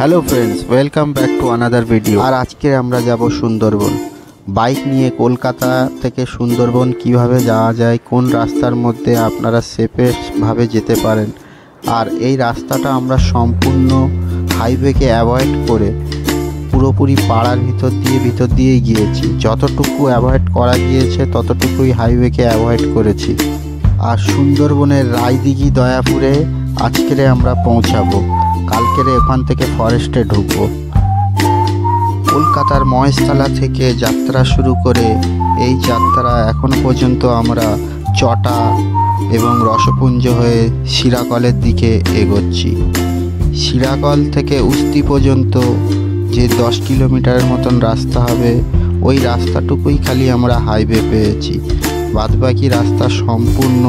Hello friends, welcome back to another video. আর আজকে আমরা যাব সুন্দরবন। বাইক নিয়ে কলকাতা থেকে সুন্দরবন কিভাবে যাওয়া যায়, কোন রাস্তার মধ্যে আপনারা সেফভাবে যেতে পারেন। আর এই রাস্তাটা আমরা সম্পূর্ণ হাইওয়েকে অ্যাভয়েড করে পুরোপুরি পাড়ার ভিতর দিয়েই গিয়েছি। যতটুকু অ্যাভয়েড করা গিয়েছে ততটুকুই হাইওয়েকে অ্যাভয়েড করেছি। আর সুন্দরবনের রায়দিঘি দয়াপুরে আজকেরে আমরা পৌঁছাবো। কালকেরে ওখান থেকে ফরেস্টে ঢুকবো। কলকাতার মহেশতলা থেকে যাত্রা শুরু করে এই যাত্রা এখনো পর্যন্ত আমরা চটা এবং রসপুঞ্জ হয়ে শিরাকলের দিকে এগোচ্ছি। শিরাকল থেকে উস্তি পর্যন্ত যে 10 কিলোমিটারের মতন রাস্তা হবে, ওই রাস্তাটুকুই খালি আমরা হাইওয়ে পেয়েছি। বাদবাকি রাস্তা সম্পূর্ণ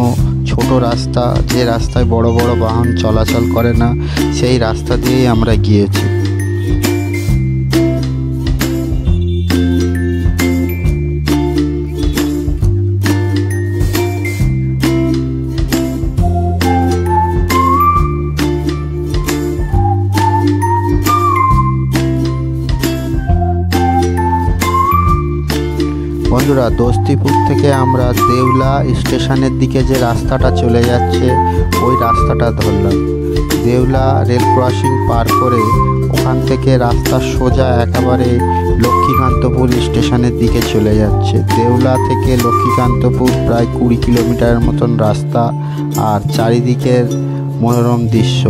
ছোট রাস্তা, যে রাস্তায় বড় বড় বাহন চলাচল করে না, সেই রাস্তা দিয়েই আমরা গিয়েছি। বন্ধুরা, দোস্তিপুর থেকে আমরা দেউলা স্টেশনের দিকে যে রাস্তাটা চলে যাচ্ছে, ওই রাস্তাটা ধরলাম। দেউলা রেল ক্রসিং পার করে ওখান থেকে রাস্তা সোজা একেবারে লক্ষ্মীকান্তপুর স্টেশনের দিকে চলে যাচ্ছে। দেউলা থেকে লক্ষ্মীকান্তপুর প্রায় 20 কিলোমিটারের মতন রাস্তা, আর চারিদিকের মনোরম দৃশ্য।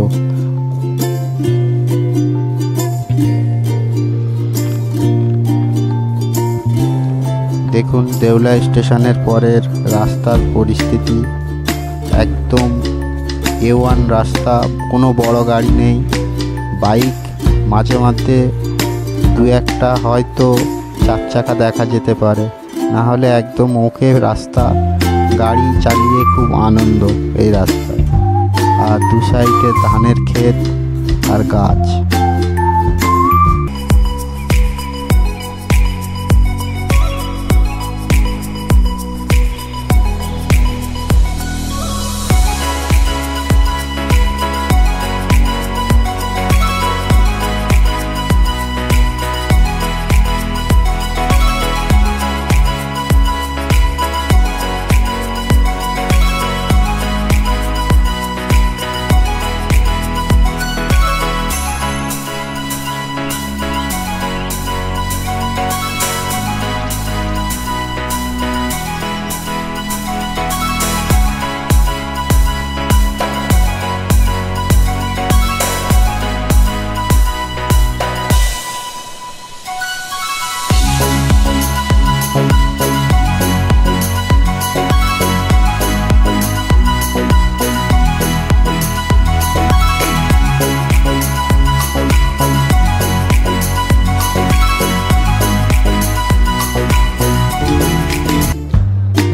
দেখুন দেউলা স্টেশনের পরের রাস্তার পরিস্থিতি, একদম A1 রাস্তা, কোনো বড় গাড়ি নেই। বাইক মাঝে মাঝে দু একটা হয়তো 4 চাকা দেখা যেতে পারে, না হলে একদম ওকে রাস্তা। গাড়ি চালিয়ে খুব আনন্দ এই রাস্তায়। আর দু সাইডে ধানের ক্ষেত আর গাছ।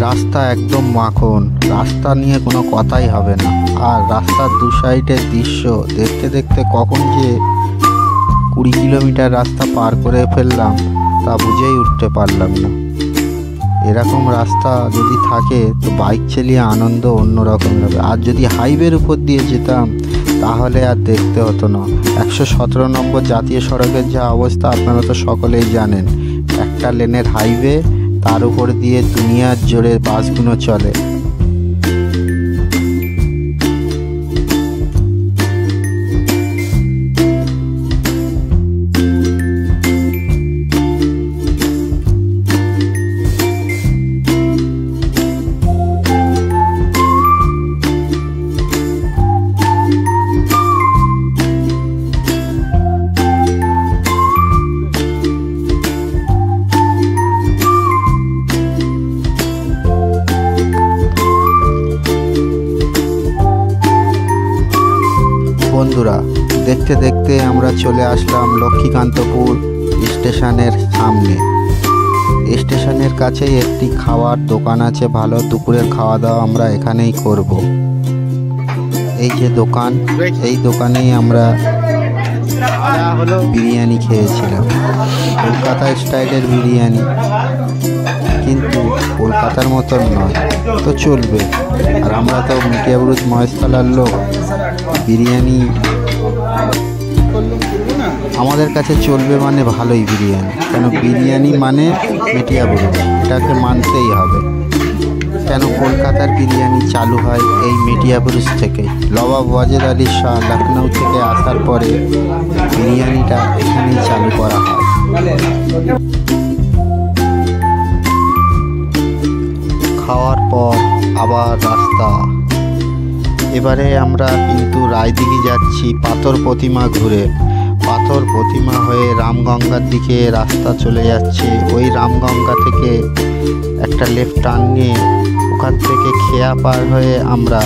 রাস্তা একদম মাখন, রাস্তা নিয়ে কোনো কথাই হবে না। আর রাস্তার দু সাইডের দৃশ্য দেখতে দেখতে কখন যে 20 কিলোমিটার রাস্তা পার করে ফেললাম তা বুঝেই উঠতে পারলাম না। এরকম রাস্তা যদি থাকে তো বাইক চালিয়ে আনন্দ অন্যরকম হবে। আর যদি হাইওয়ের উপর দিয়ে যেতাম তাহলে আর দেখতে হতো না। 117 নম্বর জাতীয় সড়কের যা অবস্থা আপনারা তো সকলেই জানেন। একটা লেনের হাইওয়ে, তার উপর দিয়ে দুনিয়ার জোরে বাসগুলো চলে। বন্ধুরা, দেখতে দেখতে আমরা চলে আসলাম লক্ষ্মীকান্তপুর স্টেশনের সামনে। স্টেশনের কাছেই একটি খাওয়ার দোকান আছে ভালো। দুপুরের খাওয়া দাওয়া আমরা এখানেই করব। এই যে দোকান, এই দোকানেই আমরা বিরিয়ানি খেয়েছিলাম। কলকাতা স্টাইলের বিরিয়ানি, কিন্তু কলকাতার মতন নয়, তো চলবে। আর আমরা তো মিটিয়াবুরুজ মহেশতলার লোক, বিরিয়ানি আমাদের কাছে চলবে মানে ভালোই বিরিয়ানি, কেন বিরিয়ানি মানে মেটিয়াবুরুজ, এটাকে মানতেই হবে। কেন কলকাতার বিরিয়ানি চালু হয় এই মেটিয়াবুরুজ থেকেই। নবাব ওয়াজেদ আলী শাহ লখনৌ থেকে আসার পরে বিরিয়ানিটা এখানেই চালু করা হয়। খাওয়ার পর আবার রাস্তা। এবারে আমরা কিন্তু রায়দিঘি যাচ্ছি পাথর প্রতিমা ঘুরে। পাথর প্রতিমা হয়ে রামগঙ্গার দিকে রাস্তা চলে যাচ্ছে। ওই রামগঙ্গা থেকে একটা লেফট টার্ন নিয়ে ওখান থেকে খেয়া পার হয়ে আমরা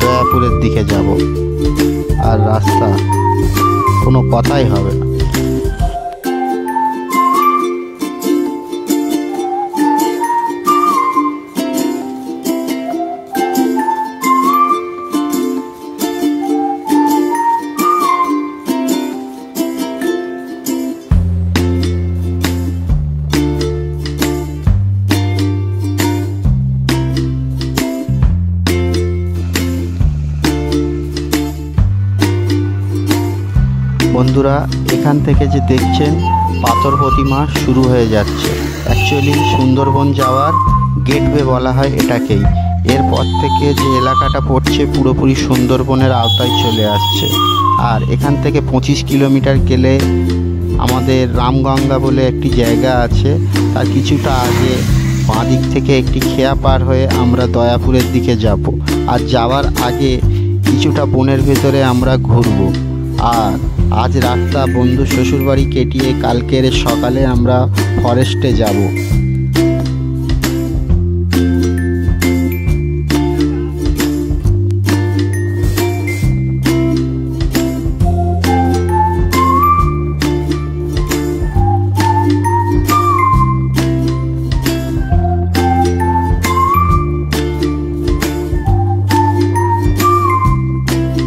দয়াপুরের দিকে যাব। আর রাস্তা কোনো কথাই হবে না। বন্ধুরা, এখান থেকে যে দেখছেন পাথর প্রতিমা শুরু হয়ে যাচ্ছে। অ্যাকচুয়ালি সুন্দরবন যাওয়ার গেটওয়ে বলা হয় এটাকেই। এরপর থেকে যে এলাকাটা পড়ছে পুরোপুরি সুন্দরবনের আওতায় চলে আসছে। আর এখান থেকে 25 কিলোমিটার গেলে আমাদের রামগঙ্গা বলে একটি জায়গা আছে। তার কিছুটা আগে বাঁ দিক থেকে একটি খেয়া পার হয়ে আমরা দয়াপুরের দিকে যাব। আর যাওয়ার আগে কিছুটা বনের ভেতরে আমরা ঘুরবো। আর আজ রাতটা বন্ধু শ্বশুরবাড়ি কেটিয়ে কালকের সকালে আমরা ফরেস্টে যাব।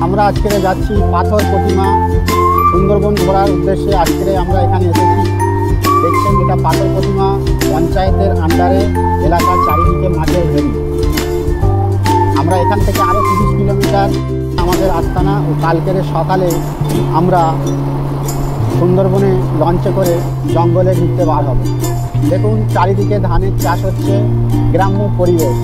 আমরা আজকে যাচ্ছি পাথর প্রতিমা সুন্দরবন ঘোরার উদ্দেশ্যে। আজকে আমরা এখানে এসেছি। দেখছেন এটা পাথর প্রতিমা পঞ্চায়েতের আন্ডারে এলাকার চারিদিকে মাঠের ভেরি। আমরা এখান থেকে আরও 30 কিলোমিটার আমাদের আস্তানা। ও কালকের সকালে আমরা সুন্দরবনে লঞ্চে করে জঙ্গলে ঘুরতে বার হব। দেখুন চারিদিকে ধানের চাষ হচ্ছে, গ্রাম্য পরিবেশ।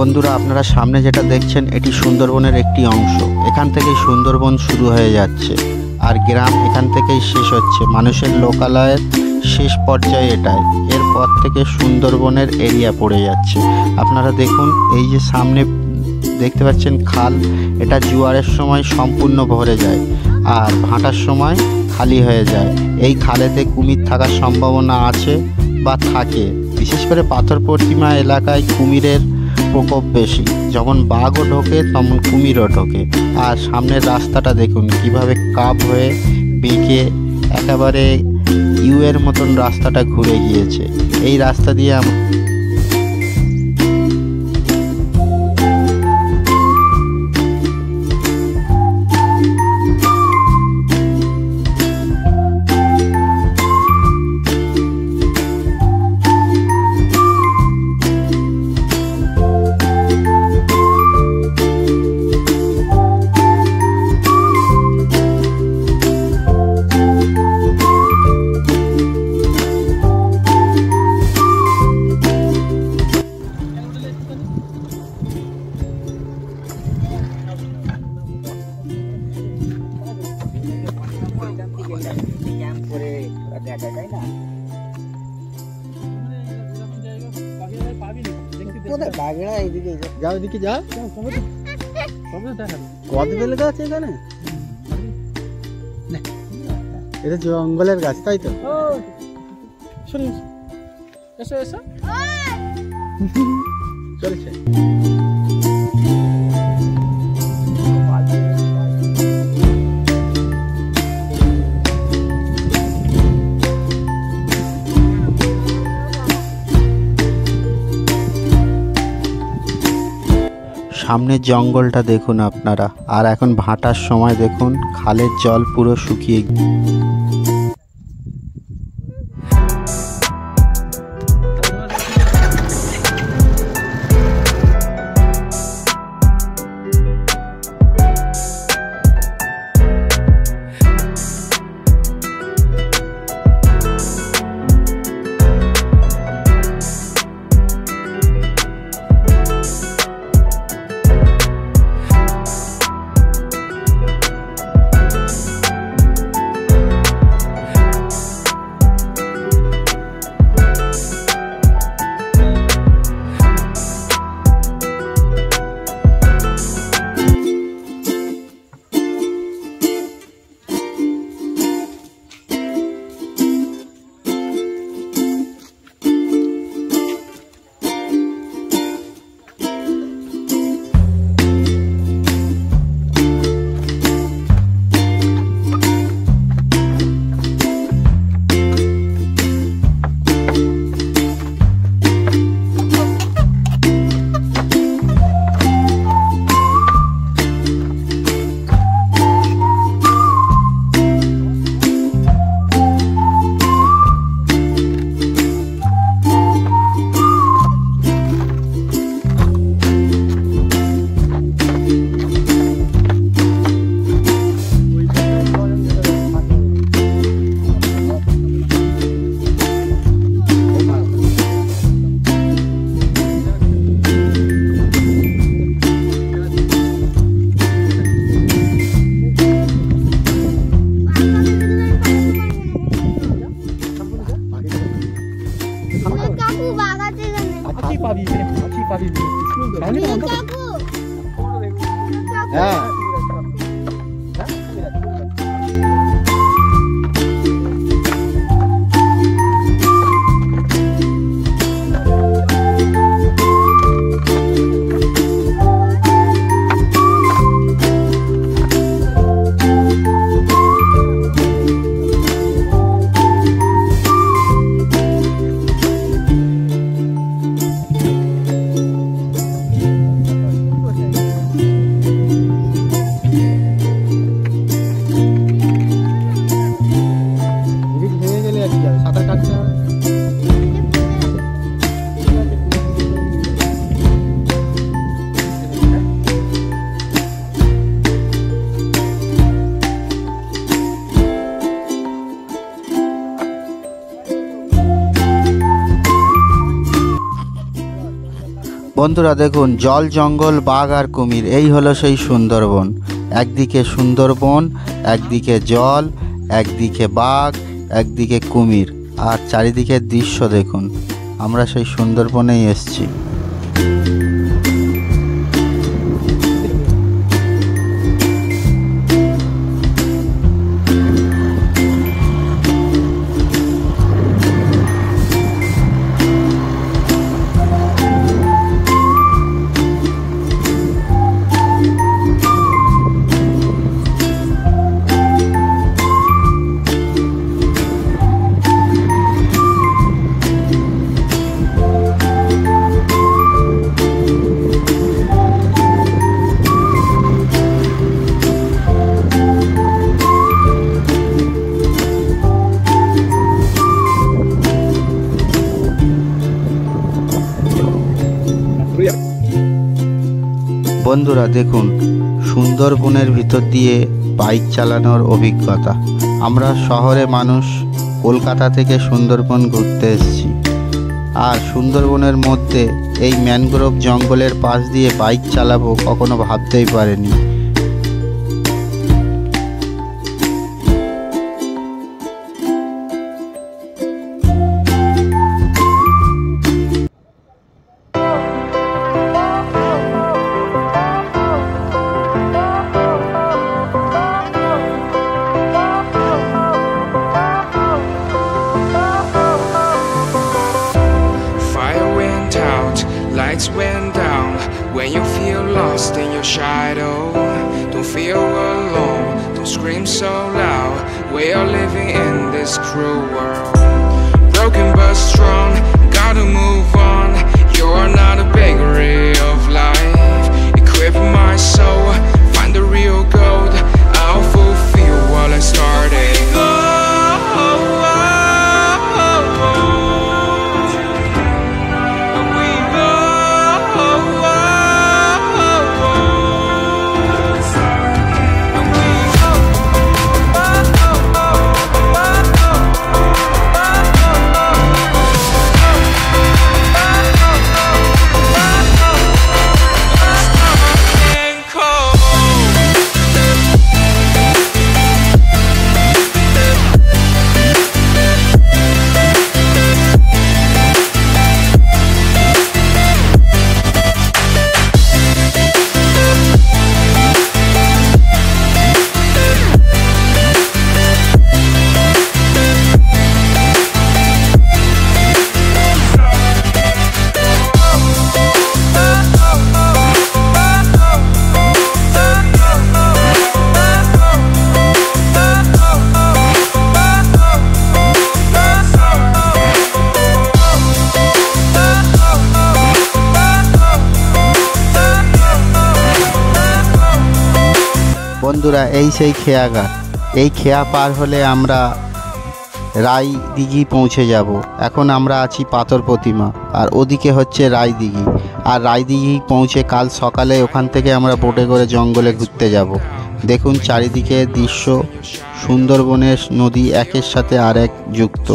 বন্ধুরা, আপনারা সামনে যেটা দেখছেন এটি সুন্দরবনের একটি অংশ। এখান থেকেই সুন্দরবন শুরু হয়ে যাচ্ছে আর গ্রাম এখান থেকেই শেষ হচ্ছে। মানুষের লোকালয়ের শেষ পর্যায়ে এটাই। এরপর থেকে সুন্দরবনের এরিয়া পড়ে যাচ্ছে। আপনারা দেখুন, এই যে সামনে দেখতে পাচ্ছেন খাল, এটা জোয়ারের সময় সম্পূর্ণ ভরে যায় আর ভাটার সময় খালি হয়ে যায়। এই খালেতে কুমির থাকার সম্ভাবনা আছে বা থাকে। বিশেষ করে পাথর প্রতিমা এলাকায় কুমিরের প্রকোপ বেশি। যখন বাঘও ঢোকে তখন কুমিরও ঢোকে। আর সামনের রাস্তাটা দেখুন কিভাবে কাপ হয়ে বেঁকে একেবারে ইউএর মতন রাস্তাটা ঘুরে গিয়েছে। এই রাস্তা দিয়ে যাও, এদিকে যা। কদবেল গাছ এখানে, এটা জঙ্গলের গাছ, তাই তো? চলছে। সামনের জঙ্গলটা দেখুন আপনারা। আর এখন ভাটার সময় দেখুন খালের জল পুরো শুকিয়ে বন্ধুরা দেখুন, জল, জঙ্গল, বাঘ আর কুমির, এই হলো সেই সুন্দরবন। একদিকে সুন্দরবন, একদিকে জল, একদিকে বাঘ, একদিকে কুমির, আর চারিদিকের দৃশ্য দেখুন। আমরা সেই সুন্দরবনেই এসেছি। বন্ধুরা দেখুন, সুন্দরবনের ভিতর দিয়ে বাইক চালানোর অভিজ্ঞতা। আমরা শহরে মানুষ, কলকাতা থেকে সুন্দরবন ঘুরতে এসেছি, আর সুন্দরবনের মধ্যে এই ম্যানগ্রোভ জঙ্গলের পাশ দিয়ে বাইক চালাবো কখনো ভাবতেই পারিনি। Lights went down when you feel lost in your shadow. Don't feel alone, don't scream so loud. We are living in this cruel world. Broken but strong, gotta move on. You are not a bakery of life. Equip my soul, find the real gold. I'll fulfill what I started. বন্ধুরা, এই সেই খেয়াঘাট। এই খেয়া পার হলে আমরা রায়দিঘি পৌঁছে যাব। এখন আমরা আছি পাথর প্রতিমা, আর ওদিকে হচ্ছে রায়দিঘি। আর রায়দিঘি পৌঁছে কাল সকালে ওখান থেকে আমরা বোটে করে জঙ্গলে ঘুরতে যাব। দেখুন চারিদিকে দৃশ্য, সুন্দরবনের নদী একের সাথে আরেক যুক্ত।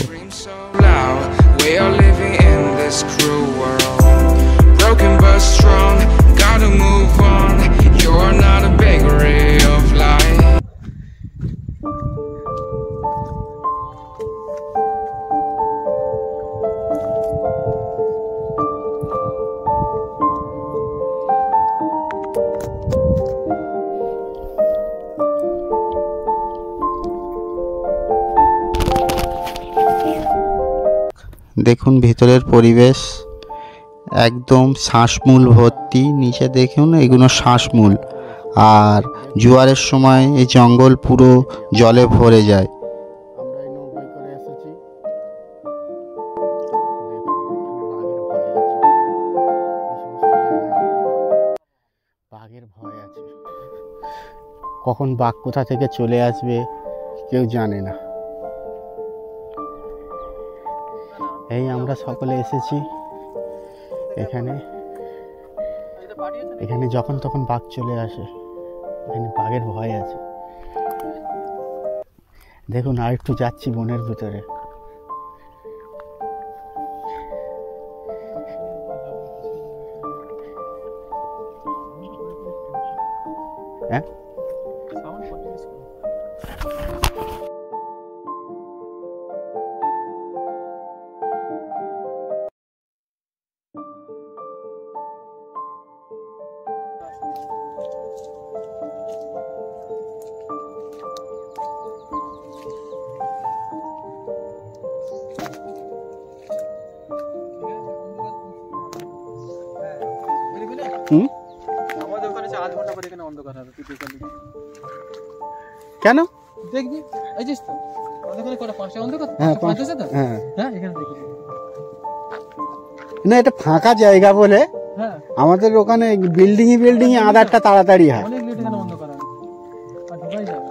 দেখুন ভিতরের পরিবেশ একদম শ্বাসমূল ভর্তি। নিচে দেখুন, এগুলো শ্বাসমূল। আর জোয়ারের সময় এই জঙ্গল পুরো জলে ভরে যায়। আমরা এই নৌকায় করে এসেছি। বাঘের ভয় আছে, কখন বাঘ কোথা থেকে চলে আসবে কেউ জানে না। এই আমরা সকলে এসেছি এখানে। এখানে যখন তখন বাঘ চলে আসে, এখানে বাঘের ভয় আছে। দেখুন আর একটু যাচ্ছি বনের ভিতরে। হ্যাঁ আমাদের ওখানে 8 ঘন্টা পরে এখানে অন্ধকার হবে তুই দেখলি কেন দেখবি এই যে তো আমাদের ওখানে কটা 5টা অন্ধকার হ্যাঁ 5 আছে তো হ্যাঁ হ্যাঁ এখানে দেখবি না এটা ফাঁকা জায়গা বলে হ্যাঁ আমাদের ওখানে বিল্ডিং আধারটা তাড়াতাড়ি হয় অনেক লেট এখানে অন্ধকার হবে আর ঢোকাই যাবে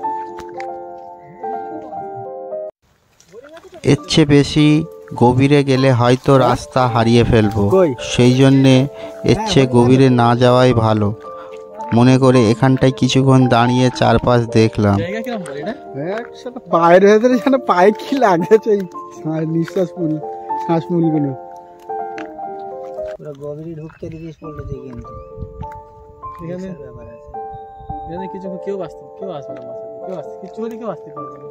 এর চেয়ে বেশি গভীরে গেলে হয়তো রাস্তা হারিয়ে ফেলবো কই? সেই জন্যে এর চেয়ে গভীরে না যাওয়াই ভালো মনে করে এখানটায় কিছুক্ষণ দাঁড়িয়ে চারপাশ দেখলাম জায়গা কিরকম বলে এটা পায়ের ভেতরে যেন পায়ে কি লাগেছে শ্বাস মুলগুলো পুরো গভীরে ঢুকতে দিস পড়লো যে কিন্তু এখানে ব্যাপার আছে এখানে কিছু কেউ আসবে না মাসে কেউ আসছে কিছু হলে কেউ আসতে পারবে না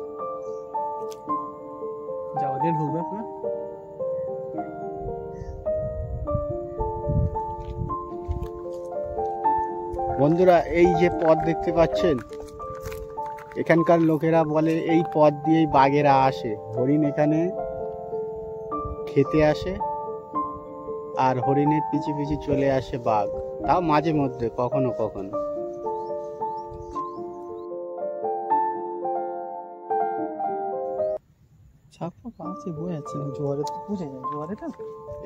যাও দিয়ে ঢুকবে পুরো বন্ধুরা এই যে পথ দেখতে পাচ্ছেন এখানকার লোকেরা বলে এই পথ দিয়েই বাঘেরা আসে হরিণ এখানে খেতে আসে আর হরিণের পিছে পিছে চলে আসে বাঘ তাও মাঝে মধ্যে কখনো কখনো ছাপা পাশে বয়ে আছে জোয়ারে তো বুঝে যায় জোয়ারেটা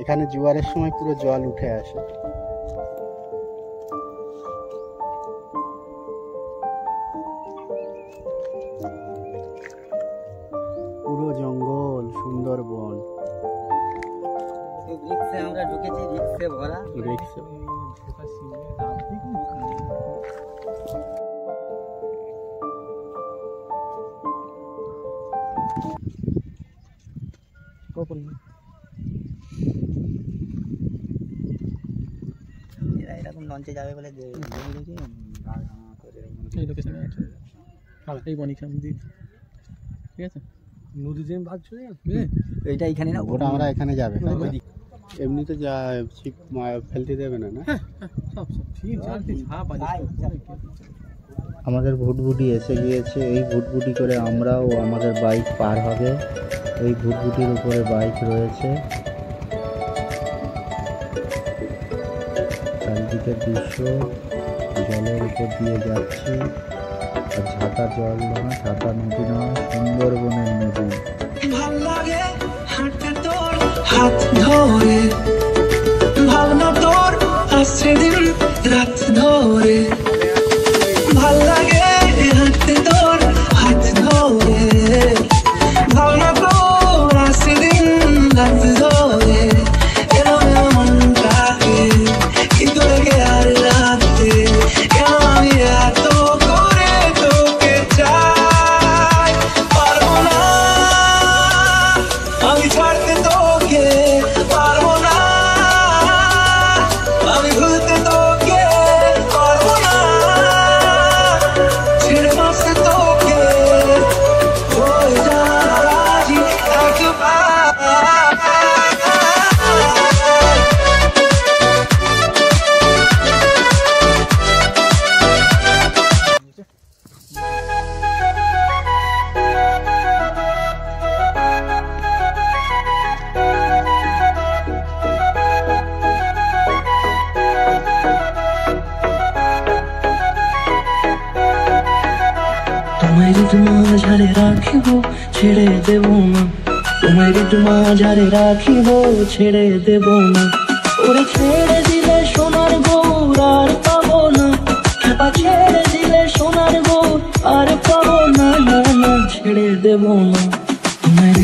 এখানে জোয়ারের সময় পুরো জল উঠে আসে পুরো জঙ্গল সুন্দরবন রিক্সে আমরা ঢুকেছি রিক্সে ভরা রিক্সা ঢোকা সিনে রাত দিকে কখন এরা এরকম লঞ্চে যাবে বলে দেখি এই লোকেশনে আছে এই বনিখাম দি ঠিক আছে নদী দিয়ে ভাগ চলে যাবে এইটা এখানে না ওটা আমরা এখানে যাবে এমনিতে যা ছিপ ফেলতে দেবে না না সব ঠিক জানতে ঝাপ আছে আমাদের ভুটভুটি এসে গিয়েছে এই ভুটভুটি করে আমরাও আমাদের বাইক পার হবে এই ভুটভুটির উপরে বাইক রয়েছে চারিদিকের দৃশ্য জলের উপর দিয়ে যাচ্ছি আর ঝাঁটা জল নয় ঝাঁটা নদী নয় সুন্দরবনের নদী ভাল লাগে হাঁটতে তোর হাত ধরে ভাবনা তোর আসছে দিন রাত ধরে ভাল লাগে হাঁটতে তোর হাত ধরে ভাবনা তোর আসছে দিন রাত ধরে এলো মনটাকে কি করে গে আর রাতে কেন আমি এত করে তোকে চাই পারবো না আমি ছাড়তে তোকে পারবো না আমি ভুলতে তোকে পারবো না ছেড়ে বাঁচতে তোকে হয়ে যা রাজি একবার তোমায় মাঝারে রাখিব ছেড়ে দেব না তোমায় মাঝারে রাখিব ছেড়ে দেব না ওরে ছেড়ে দিলে সোনার গৌর আর পাবো না খেপা ছেড়ে দিলে সোনার গৌর আর পাবো না না না ছেড়ে দেব না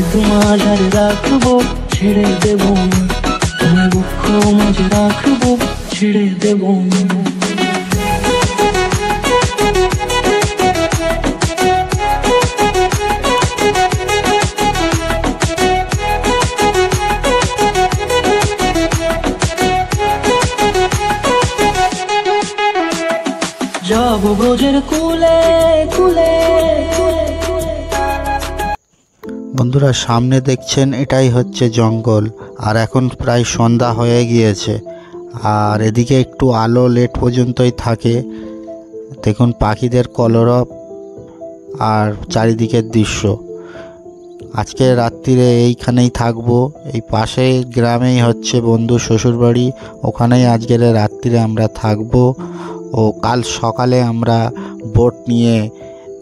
তোমায় মাঝারে রাখবো ছেড়ে দেব না তোমায় বক্ষ মাঝে রাখবো ছেড়ে দেব না যাব ব্রজের কুলে কুলে। বন্ধুরা সামনে দেখছেন এটাই হচ্ছে জঙ্গল, আর এখন প্রায় সন্ধ্যা হয়ে গিয়েছে, আর এদিকে একটু আলো লেট পর্যন্তই থাকে। দেখুন পাখিদের কলরব আর চারিদিকের দৃশ্য। আজকে রাত্রিরে এইখানেই থাকবো, এই পাশেই গ্রামেই হচ্ছে বন্ধু শ্বশুরবাড়ি, ওখানেই আজকের রাত্রিরে আমরা থাকবো। ও কাল সকালে আমরা বোট নিয়ে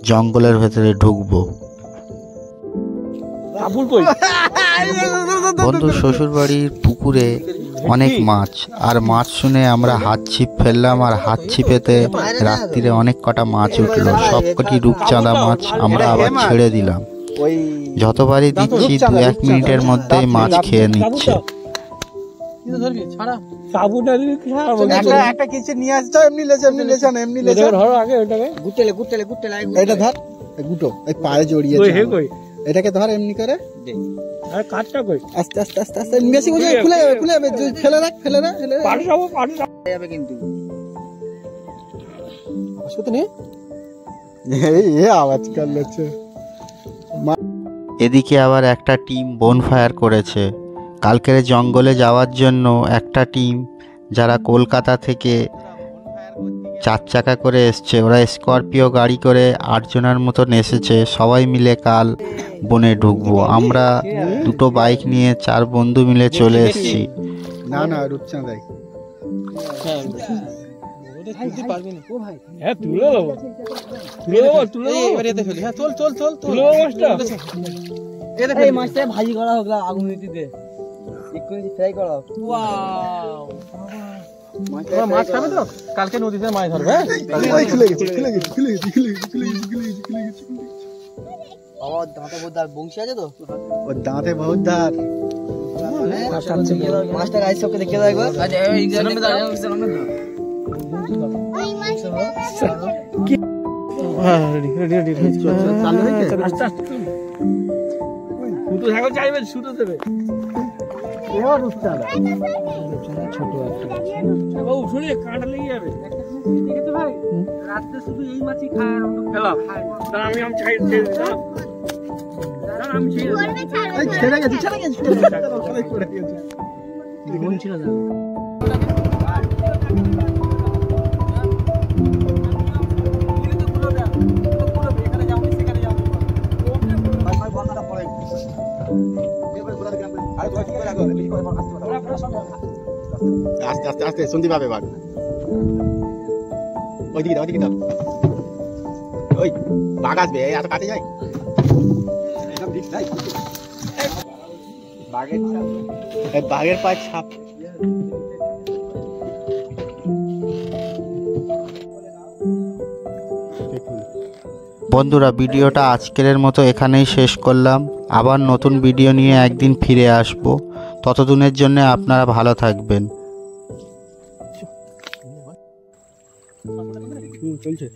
জঙ্গলের ভেতরে ঢুকবো। বন্ধু শ্বশুরবাড়ির পুকুরে অনেক মাছ, আর মাছ শুনে আমরা হাত ছিপ ফেললাম, আর হাত ছিপেতে রাত্রিরে অনেক কটা মাছ উঠলো, সবকটি রূপচাঁদা মাছ। আমরা আবার ছেড়ে দিলাম, যতবারই দিচ্ছি 2-1 মিনিটের মধ্যেই মাছ খেয়ে নিচ্ছে। একটা কিছু নিয়ে আসছো, এমনি লেছে এমনি লেছে ধরো আগে ওটাকে গুটেলে এটা ধর গুটো এই পায়ে জড়িয়ে এটাকে ধর এমনি করে আরে কাটটা কই আস্তে আস্তে আস্তে আস্তে বেশি বুঝে খুলে যাবে ফেলে রাখ পাড়ি যাবে কিন্তু আসতে নেই এই আওয়াজ করলেছে। এদিকে আবার একটা টিম বনফায়ার করেছে। কালকের জঙ্গলে যাওয়ার জন্য একটা টিম যারা কলকাতা থেকে 4 চাকা করে এসছে, ওরা স্করপিও গাড়ি করে 8 জনের মতন এসেছে। সবাই মিলে কাল বনে ঢুকবো। আমরা 2টো বাইক নিয়ে 4 বন্ধু মিলে চলে এসেছি। না না রূপচাঁদাই ভাজি করা হোক আগুন দিতে ফ্রাই করা হোক। মাছ খাবে তো কালকে নদীতে মাছ ধরবে। দাঁতে বহুত ধার বংশী আছে তো, ওর দাঁতে বহুত ধার। মাছটা গাছ সবকে দেখে দাও একবার। শুধু দেবে ছোট কাঁটা লেগে যাবে। ঠিক আছে ভাই, রাত্রে শুধু এই মাছই খায় আর আমি ছেড়ে গেছি আস্তে আস্তে আস্তে শুনতে পাবে এবার। ওইদিকে দাও ওই বাঘ আসবে, এত কাটে যায় বাঘের পায়ে ছাপ। বন্ধুরা ভিডিওটা আজকের মতো এখানেই শেষ করলাম। আবার নতুন ভিডিও নিয়ে একদিন ফিরে আসব। ততদিনের জন্য আপনারা ভালো থাকবেন। চলছে।